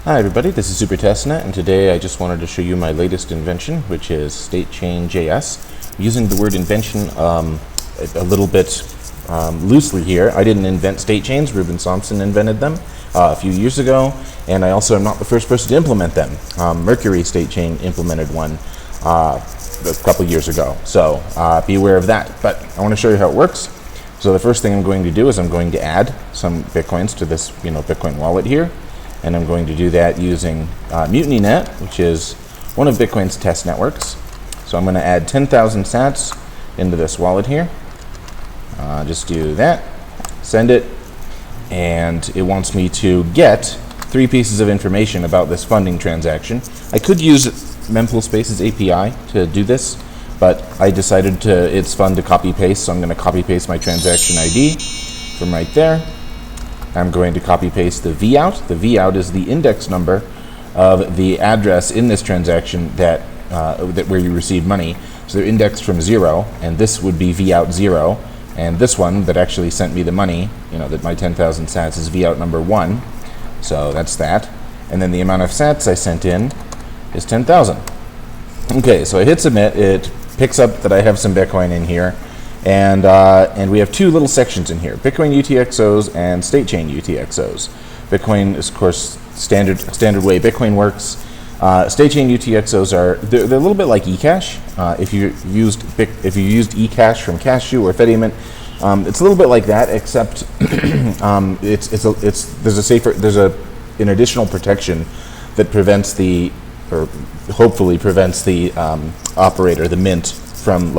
Hi everybody, this is SuperTestNet, and today I just wanted to show you my latest invention, which is StatechainsJS. I'm using the word invention a little bit loosely here. I didn't invent state chains. Ruben Thompson invented them a few years ago, and I also am not the first person to implement them. Mercury State Chain implemented one a couple years ago, so be aware of that. But I want to show you how it works. So the first thing I'm going to do is I'm going to add some Bitcoins to this Bitcoin wallet here. And I'm going to do that using MutinyNet, which is one of Bitcoin's test networks. So I'm going to add 10,000 sats into this wallet here. Just do that, send it, and it wants me to get 3 pieces of information about this funding transaction. I could use Mempoolspace's API to do this, but I decided it's fun to copy paste, so I'm going to copy paste my transaction ID from right there. I'm going to copy paste the vout. The vout is the index number of the address in this transaction that where you receive money. So they're indexed from 0, and this would be vout 0, and this one that actually sent me the money, that my 10,000 sats, is vout number 1. So that's that. And then the amount of sats I sent in is 10,000. Okay, so I hit submit. It picks up that I have some Bitcoin in here. And we have 2 little sections in here: Bitcoin UTXOs and StatechAin UTXOs. Bitcoin is, of course, standard way Bitcoin works. StatechAin UTXOs they're a little bit like eCash. If you used eCash from Cashew or Fedimint, it's a little bit like that, except there's an additional protection that prevents hopefully prevents the operator, the mint, from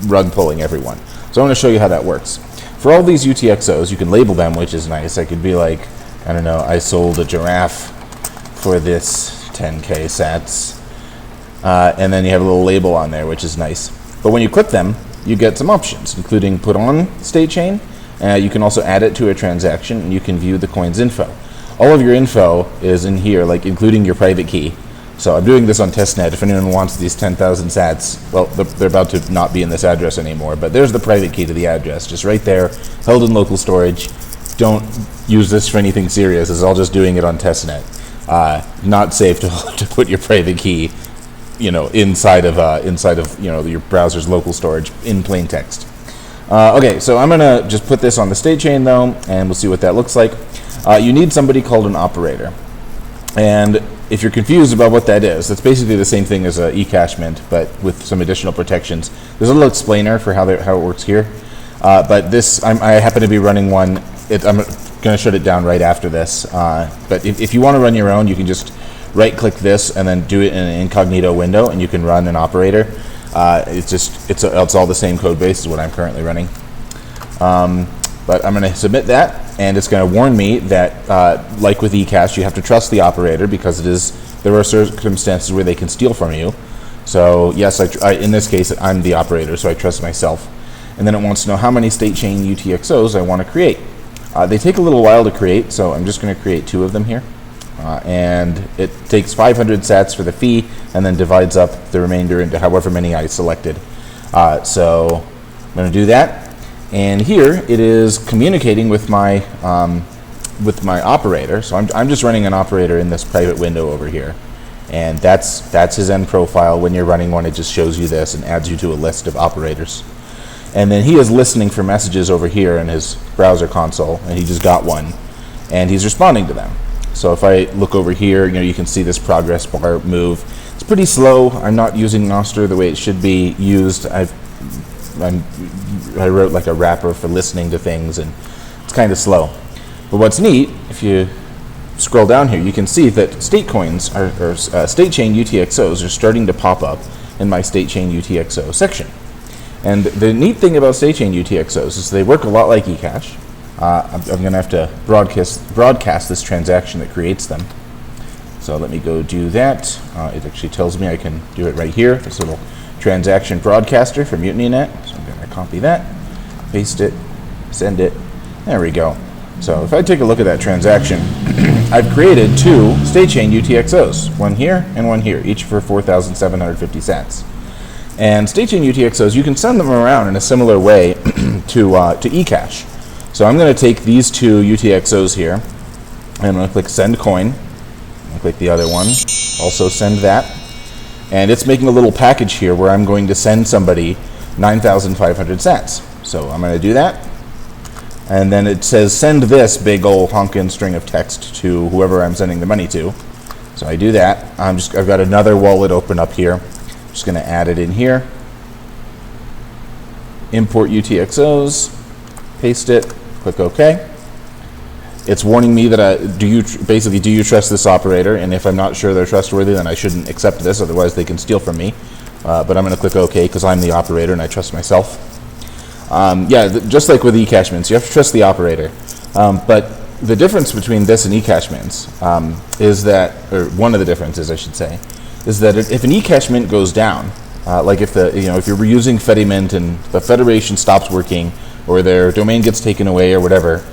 rug pulling everyone. So I want to show you how that works. For all these UTXOs, you can label them, which is nice. I could be like, I don't know, I sold a giraffe for this 10K sats. And then you have a little label on there, which is nice. But when you click them, you get some options, including put on state chain. You can also add it to a transaction, and you can view the coin's info. All of your info is in here, including your private key. So I'm doing this on testnet. If anyone wants these 10,000 sats, well, they're about to not be in this address anymore, but there's the private key to the address, just right there, held in local storage. Don't use this for anything serious. It's all just doing it on testnet. Not safe to put your private key, inside of your browser's local storage in plain text. Okay, so I'm gonna just put this on the state chain though, and we'll see what that looks like. You need somebody called an operator, and if you're confused about what that is, that's basically the same thing as a eCash mint, but with some additional protections. There's a little explainer for how it works here. But this, I happen to be running one. I'm going to shut it down right after this. But if you want to run your own, you can just right-click this and then do it in an incognito window, and you can run an operator. It's all the same code base as what I'm currently running. But I'm going to submit that, and it's going to warn me that, like with eCash, you have to trust the operator because there are circumstances where they can steal from you. So yes, in this case, I'm the operator, so I trust myself. And then it wants to know how many state chain UTXOs I want to create. They take a little while to create, so I'm just going to create 2 of them here. And it takes 500 sats for the fee, and then divides up the remainder into however many I selected. So I'm going to do that. And here it is communicating with my operator. So I'm just running an operator in this private window over here, and that's his end profile. When you're running one, it just shows you this and adds you to a list of operators. And then he is listening for messages over here in his browser console, and he just got one, and he's responding to them. So if I look over here, you can see this progress bar move. It's pretty slow. I'm not using Nostr the way it should be used. I wrote a wrapper for listening to things, and it's kind of slow. But what's neat, if you scroll down here, you can see that state coins or state chain UTXOs are starting to pop up in my state chain UTXO section. And the neat thing about state chain UTXOs is they work a lot like eCash. I'm going to have to broadcast this transaction that creates them. So let me go do that. It actually tells me I can do it right here. This little transaction broadcaster from MutinyNet. So I'm going to copy that, paste it, send it. There we go. So if I take a look at that transaction, I've created 2 state chain UTXOs, one here and one here, each for 4,750 sats. And state chain UTXOs, you can send them around in a similar way to eCash. So I'm going to take these 2 UTXOs here, and I'm going to click send coin. I'll click the other one, also send that. And it's making a little package here where I'm going to send somebody 9,500 sats. So I'm going to do that. And then it says send this big old honkin' string of text to whoever I'm sending the money to. So I do that. I've got another wallet open up here. I'm just going to add it in here. Import UTXOs, paste it, click OK. It's warning me that do you trust this operator? And if I'm not sure they're trustworthy, then I shouldn't accept this. Otherwise, they can steal from me. But I'm going to click OK because I'm the operator and I trust myself. Just like with eCash mints, you have to trust the operator. But the difference between this and eCash mints is that, or one of the differences, I should say, is that if an eCash mint goes down, like if you're using Fedimint and the federation stops working, or their domain gets taken away, or whatever.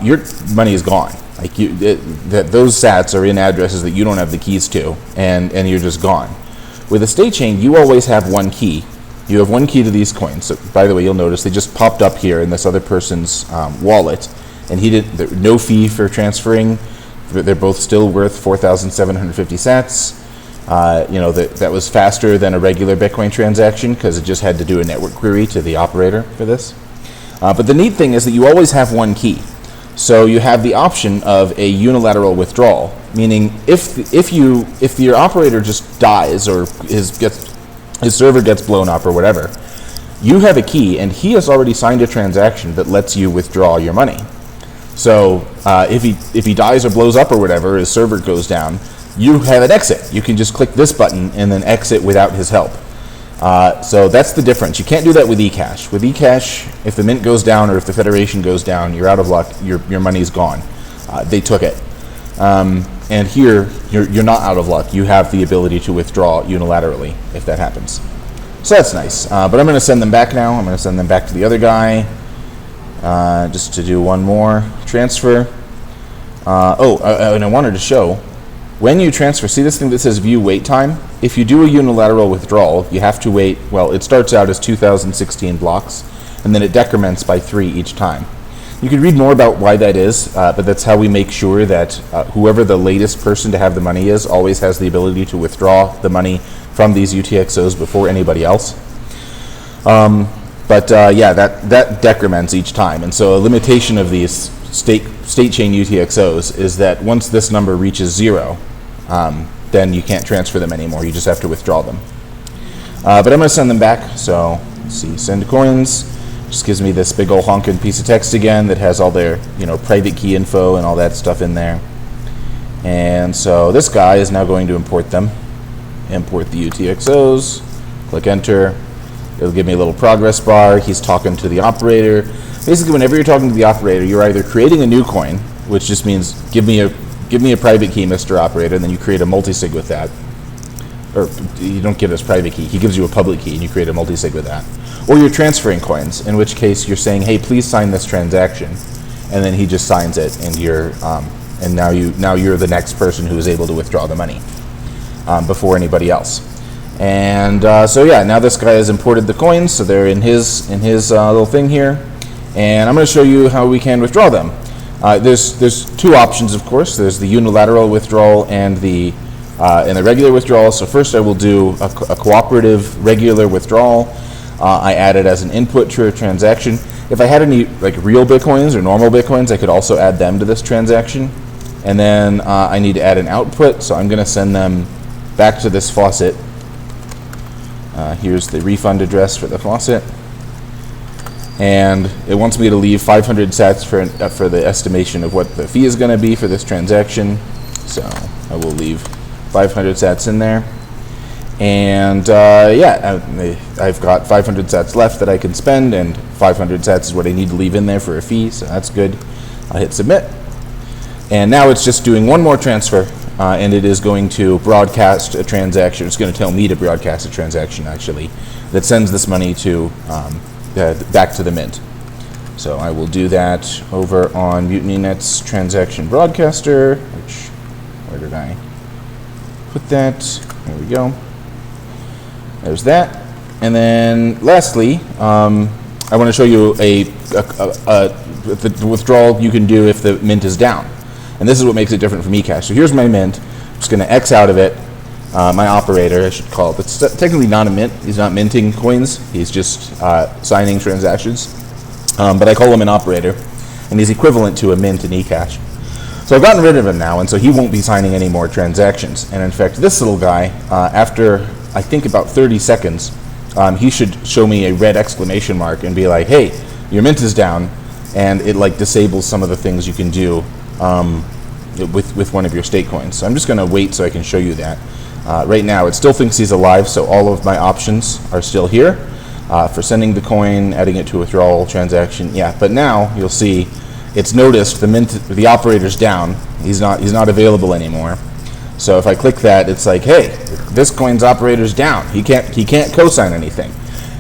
Your money is gone. Like those sats are in addresses that you don't have the keys to, and you're just gone. With a state chain, you always have one key. You have one key to these coins. So, by the way, you'll notice they just popped up here in this other person's wallet, and no fee for transferring. They're both still worth 4,750 sats. That was faster than a regular Bitcoin transaction because it just had to do a network query to the operator for this. But the neat thing is that you always have one key. So you have the option of a unilateral withdrawal, meaning if your operator just dies or his server gets blown up or whatever, you have a key and he has already signed a transaction that lets you withdraw your money. So if he dies or blows up or whatever, his server goes down, you have an exit. You can just click this button and then exit without his help. So that's the difference. You can't do that with eCash. With eCash, if the mint goes down or if the federation goes down, you're out of luck. Your money's gone. They took it. And here, you're not out of luck. You have the ability to withdraw unilaterally if that happens. So that's nice. But I'm going to send them back now. I'm going to send them back to the other guy just to do one more transfer. And I wanted to show, when you transfer, see this thing that says view wait time? If you do a unilateral withdrawal, you have to wait, well, it starts out as 2016 blocks, and then it decrements by 3 each time. You can read more about why that is, but that's how we make sure that whoever the latest person to have the money is always has the ability to withdraw the money from these UTXOs before anybody else. That decrements each time, and so a limitation of these state chain UTXOs is that once this number reaches 0, then you can't transfer them anymore. You just have to withdraw them. But I'm going to send them back. So let's see, send coins. Just gives me this big old honkin' piece of text again that has all their private key info and all that stuff in there. And so this guy is now going to import them. Import the UTXOs. Click enter. It'll give me a little progress bar. He's talking to the operator. Basically, whenever you're talking to the operator, you're either creating a new coin, which just means give me a private key, Mr. Operator, and then you create a multisig with that. Or you don't give us private key. He gives you a public key, and you create a multisig with that. Or you're transferring coins, in which case you're saying, hey, please sign this transaction, and then he just signs it, and now you're the next person who is able to withdraw the money before anybody else. And now this guy has imported the coins, so they're in his little thing here. And I'm going to show you how we can withdraw them. There's 2 options, of course. There's the unilateral withdrawal and the regular withdrawal. So first I will do a cooperative regular withdrawal. I add it as an input to a transaction. If I had any real Bitcoins or normal Bitcoins, I could also add them to this transaction. And then I need to add an output, so I'm going to send them back to this faucet. Here's the refund address for the faucet. And it wants me to leave 500 sats for the estimation of what the fee is going to be for this transaction. So I will leave 500 sats in there. And I've got 500 sats left that I can spend, and 500 sats is what I need to leave in there for a fee, so that's good. I'll hit submit. And now it's just doing one more transfer, and it is going to broadcast a transaction. It's going to tell me to broadcast a transaction, actually, that sends this money to back to the mint. So I will do that over on MutinyNet's transaction broadcaster, where did I put that? There we go. There's that. And then lastly, I want to show you the withdrawal you can do if the mint is down. And this is what makes it different from eCash. So here's my mint. just going to X out of it. My operator, I should call it. It's technically not a mint. He's not minting coins. He's just signing transactions. But I call him an operator, and he's equivalent to a mint in eCash. So I've gotten rid of him now, and so he won't be signing any more transactions. And in fact, this little guy, after I think about 30 seconds, he should show me a red exclamation mark and be like, hey, your mint is down, and it like disables some of the things you can do with one of your state coins. So I'm just going to wait so I can show you that. Right now, it still thinks he's alive, so all of my options are still here for sending the coin, adding it to a withdrawal transaction. Yeah, but now you'll see it's noticed the operator's down. He's not available anymore. So if I click that, it's like, hey, this coin's operator's down. He can't co-sign anything.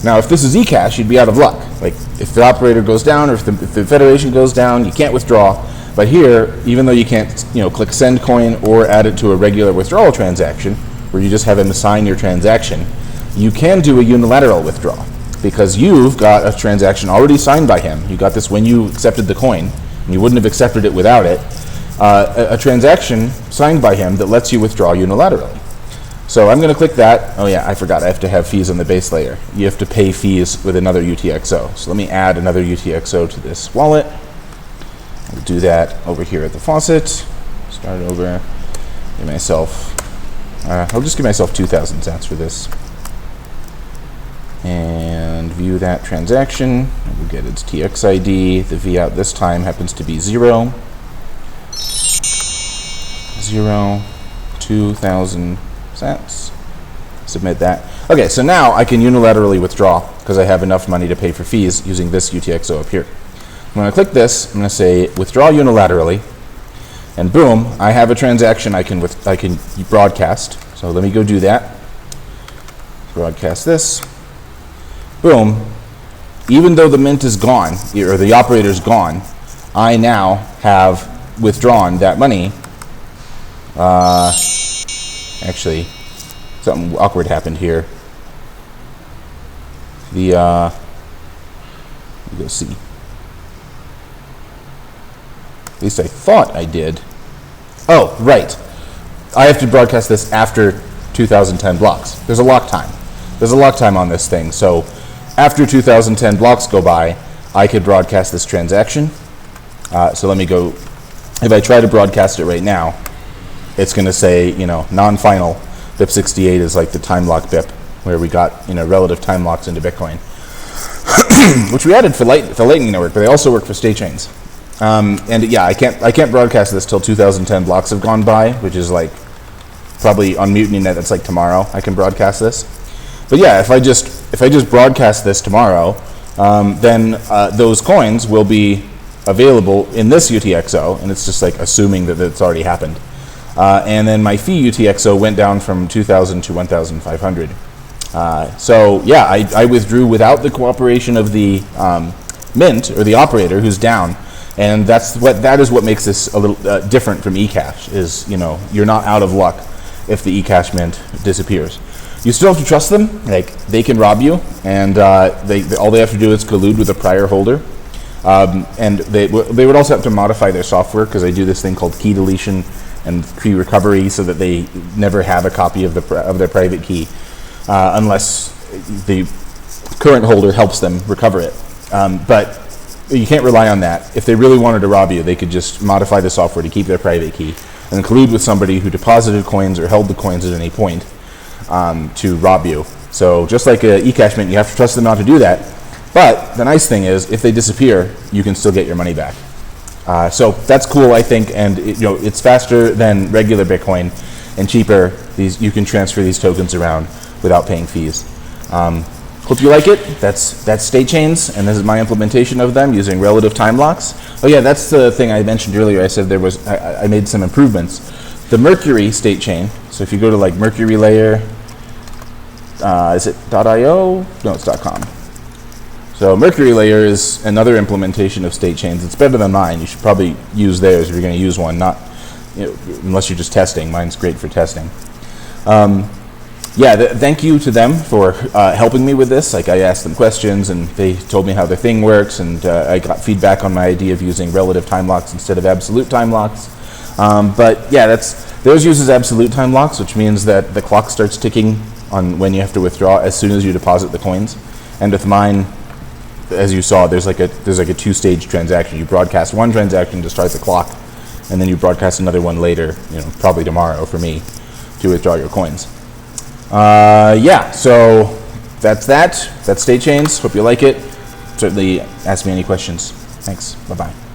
Now, if this is eCash, you'd be out of luck. Like if the operator goes down or if the federation goes down, you can't withdraw. But here, even though you can't, click send coin or add it to a regular withdrawal transaction, where you just have him sign your transaction, you can do a unilateral withdrawal because you've got a transaction already signed by him. You got this when you accepted the coin, and you wouldn't have accepted it without it. A transaction signed by him that lets you withdraw unilaterally. So I'm going to click that. Oh yeah, I forgot. I have to have fees on the base layer. You have to pay fees with another UTXO. So let me add another UTXO to this wallet. I'll do that over here at the faucet. Start over. Give myself. I'll just give myself 2,000 sats for this. And view that transaction. We'll get its TX ID. The V out this time happens to be 0. 2,000 sats. Submit that. Okay, so now I can unilaterally withdraw because I have enough money to pay for fees using this UTXO up here. I'm going to click this. I'm going to say withdraw unilaterally, and boom, I have a transaction I can broadcast. So let me go do that. Broadcast this. Boom. Even though the mint is gone, or the operator's gone, I now have withdrawn that money. Actually, something awkward happened here. Let me go see. At least I thought I did. Oh, right. I have to broadcast this after 2010 blocks. There's a lock time. There's a lock time on this thing. So after 2010 blocks go by, I could broadcast this transaction. So let me go. If I try to broadcast it right now, it's going to say, non-final. BIP68 is like the time lock BIP, where we got, relative time locks into Bitcoin, which we added for Lightning Network, but they also work for statechains. And yeah, I can't broadcast this till 2010 blocks have gone by, which is like probably on MutinyNet. That's like tomorrow. I can broadcast this. But yeah, if I just broadcast this tomorrow, then those coins will be available in this UTXO, and it's just like assuming that it's already happened. And then my fee UTXO went down from 2,000 to 1,500. So yeah, I withdrew without the cooperation of the mint or the operator who's down. And that is what makes this a little different from eCash. Is you're not out of luck if the eCash mint disappears. You still have to trust them. Like they can rob you, and all they have to do is collude with a prior holder. And they would also have to modify their software because they do this thing called key deletion and key recovery, so that they never have a copy of their private key unless the current holder helps them recover it. But you can't rely on that. If they really wanted to rob you, they could just modify the software to keep their private key and collude with somebody who deposited coins or held the coins at any point to rob you. So just like a eCash mint, you have to trust them not to do that. But the nice thing is, if they disappear, you can still get your money back. So that's cool, I think, and it's faster than regular Bitcoin and cheaper. You can transfer these tokens around without paying fees. Hope you like it. That's statechains, and this is my implementation of them using relative time locks. Oh yeah, that's the thing I mentioned earlier. I said I made some improvements. The Mercury state chain. So if you go to like Mercury layer, is it .io? No, it's .com. So Mercury layer is another implementation of state chains. It's better than mine. You should probably use theirs if you're going to use one. Not unless you're just testing. Mine's great for testing. Thank you to them for helping me with this. Like I asked them questions, and they told me how their thing works, and I got feedback on my idea of using relative time locks instead of absolute time locks. But yeah, that's Theirs uses absolute time locks, which means that the clock starts ticking on when you have to withdraw as soon as you deposit the coins. And with mine, as you saw, there's like a two-stage transaction. You broadcast one transaction to start the clock, and then you broadcast another one later, probably tomorrow for me, to withdraw your coins. Yeah, so that's that. That's StatechAins. Hope you like it. Certainly ask me any questions. Thanks. Bye-bye.